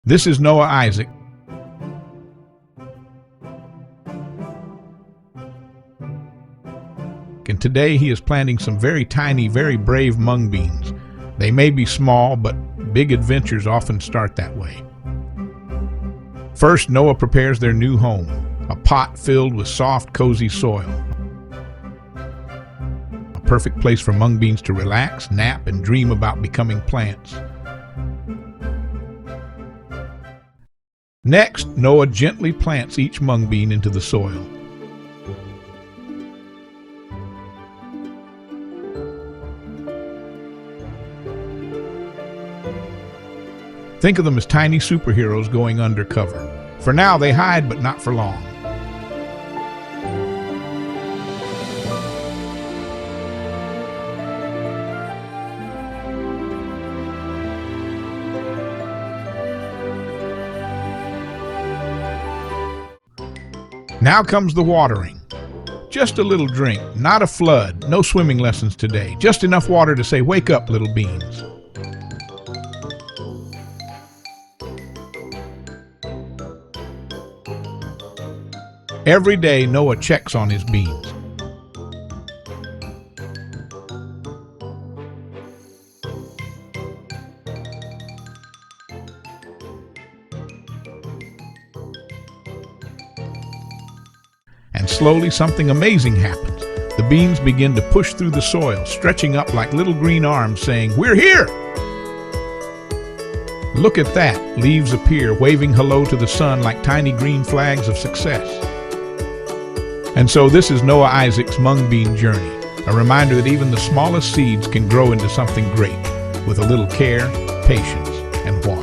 This is Noah Isaac. And today he is planting some very tiny, very brave mung beans. They may be small, but big adventures often start that way. First, Noah prepares their new home, a pot filled with soft, cozy soil. A perfect place for mung beans to relax, nap, and dream about becoming plants. Next, Noah gently plants each mung bean into the soil. Think of them as tiny superheroes going undercover. For now, they hide, but not for long. Now comes the watering. Just a little drink, not a flood, no swimming lessons today. Just enough water to say, "Wake up, little beans." Every day, Noah checks on his beans. And slowly something amazing happens. The beans begin to push through the soil, stretching up like little green arms saying, "We're here!" Look at that! Leaves appear, waving hello to the sun like tiny green flags of success. And so this is Noah Isaac's mung bean journey, a reminder that even the smallest seeds can grow into something great with a little care, patience, and water.